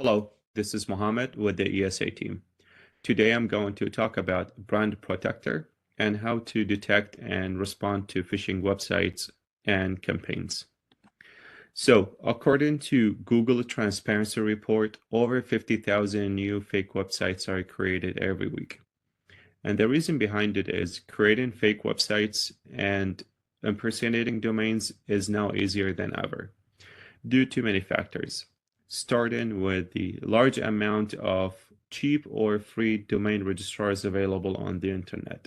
Hello, this is Mohammed with the ESA team. Today I'm going to talk about Brand Protector and how to detect and respond to phishing websites and campaigns. So, according to Google Transparency Report, over 50,000 new fake websites are created every week. And the reason behind it is creating fake websites and impersonating domains is now easier than ever due to many factors, starting with the large amount of cheap or free domain registrars available on the internet.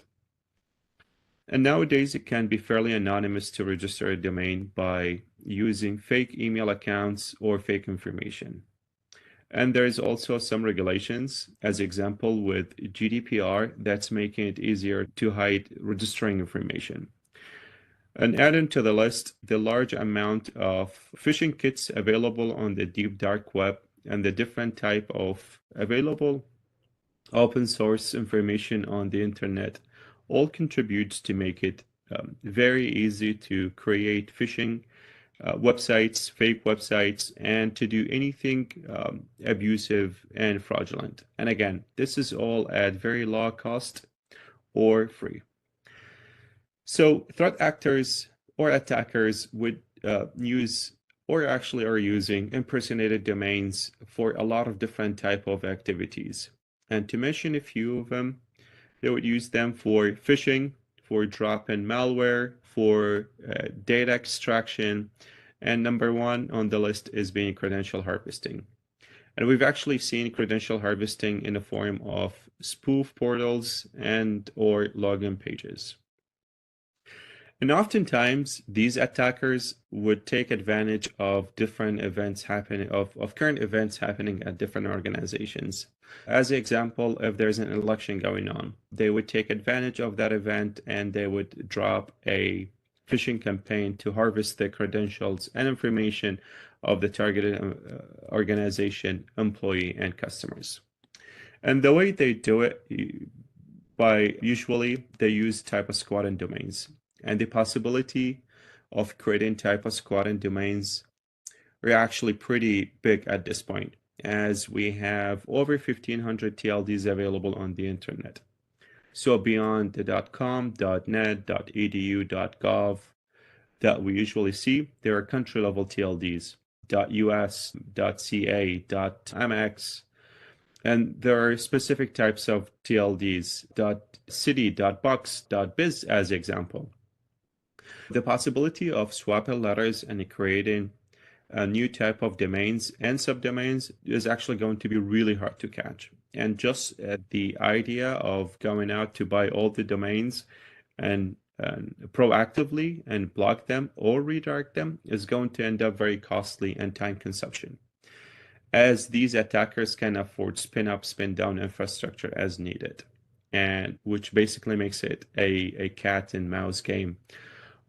And nowadays, it can be fairly anonymous to register a domain by using fake email accounts or fake information. And there's also some regulations, as example with GDPR, that's making it easier to hide registering information. And adding to the list, the large amount of phishing kits available on the deep dark web and the different type of available open source information on the internet all contributes to make it very easy to create phishing websites, fake websites, and to do anything abusive and fraudulent. And again, this is all at very low cost or free. So threat actors or attackers would use or actually are using impersonated domains for a lot of different type of activities. And to mention a few of them, they would use them for phishing, for drop-in malware, for data extraction, and number one on the list is being credential harvesting. And we've actually seen credential harvesting in the form of spoof portals and or login pages. And oftentimes, these attackers would take advantage of different events happening, of current events happening at different organizations. As an example, if there's an election going on, they would take advantage of that event and they would drop a phishing campaign to harvest the credentials and information of the targeted organization, employee, and customers. And the way they do it, usually they use type of squatting domains. And the possibility of creating type of squatting domains are actually pretty big at this point, as we have over 1,500 TLDs available on the internet. So beyond the .com, .net, .edu, .gov that we usually see, there are country-level TLDs, .us, .ca, .mx, and there are specific types of TLDs, .city, .box, .biz as example. The possibility of swapping letters and creating a new type of domains and subdomains is actually going to be really hard to catch. And just the idea of going out to buy all the domains and proactively and block them or redirect them is going to end up very costly and time consumption, as these attackers can afford spin up, spin down infrastructure as needed, and which basically makes it a cat and mouse game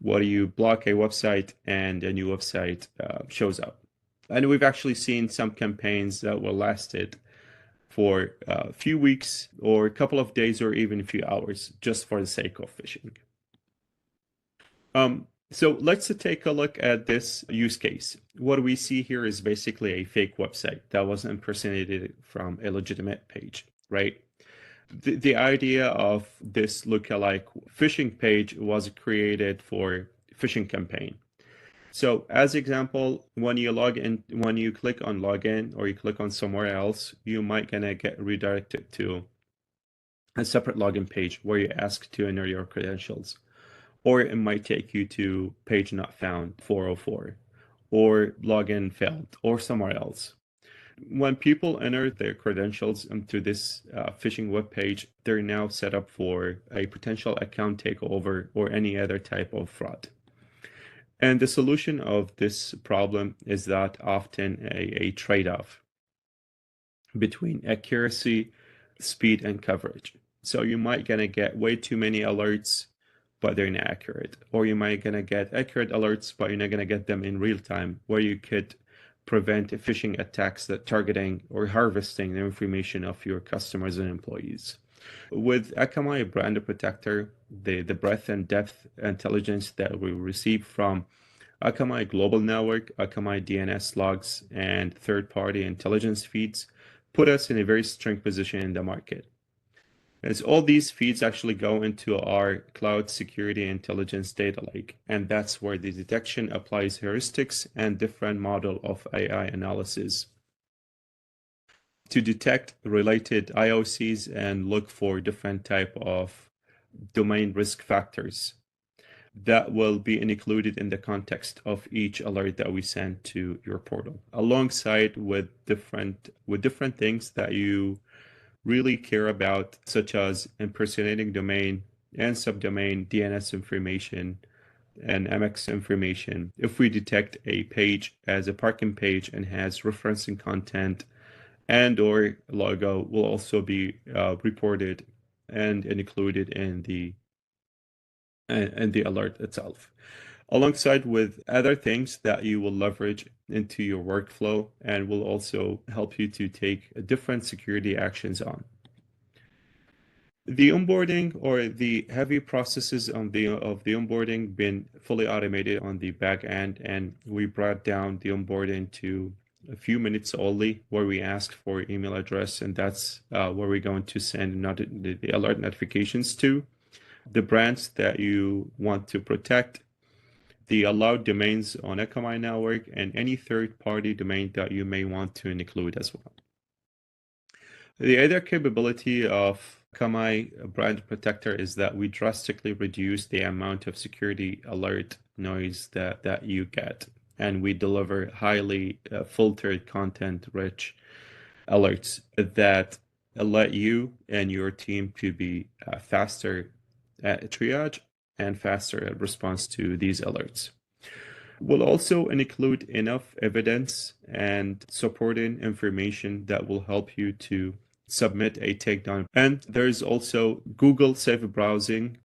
where you block a website and a new website shows up. And we've actually seen some campaigns that will lasted for a few weeks or a couple of days or even a few hours just for the sake of phishing. So let's take a look at this use case. What we see here is basically a fake website that was impersonated from a legitimate page, right? The idea of this lookalike phishing page was created for phishing campaign. So as example, when you log in, when you click on login or you click on somewhere else, you might gonna get redirected to a separate login page where you ask to enter your credentials. Or it might take you to page not found 404 or login failed or somewhere else. When people enter their credentials into this phishing web page, they're now set up for a potential account takeover or any other type of fraud. And the solution of this problem is that often a trade-off between accuracy, speed, and coverage. So you might gonna get way too many alerts, but they're inaccurate. Or you might gonna get accurate alerts, but you're not gonna get them in real time, where you could prevent phishing attacks that targeting or harvesting the information of your customers and employees. With Akamai Brand Protector, the breadth and depth intelligence that we receive from Akamai Global Network, Akamai DNS logs, and third-party intelligence feeds put us in a very strong position in the market. As all these feeds actually go into our cloud security intelligence data lake, and that's where the detection applies heuristics and different model of AI analysis to detect related IOCs and look for different type of domain risk factors that will be included in the context of each alert that we send to your portal, alongside with different things that you really care about, such as impersonating domain and subdomain DNS information and MX information. If we detect a page as a parking page and has referencing content and or logo, will also be reported and included in the alert itself, alongside with other things that you will leverage into your workflow and will also help you to take different security actions on. The onboarding or the heavy processes of the onboarding been fully automated on the back end, and we brought down the onboarding to a few minutes only, where we ask for email address, and that's where we're going to send the alert notifications to the brands that you want to protect, the allowed domains on Akamai Network, and any third-party domain that you may want to include as well. The other capability of Akamai Brand Protector is that we drastically reduce the amount of security alert noise that you get, and we deliver highly filtered, content-rich alerts that let you and your team to be faster at triage and faster at response to these alerts. We'll also include enough evidence and supporting information that will help you to submit a takedown. And there's also Google Safe Browsing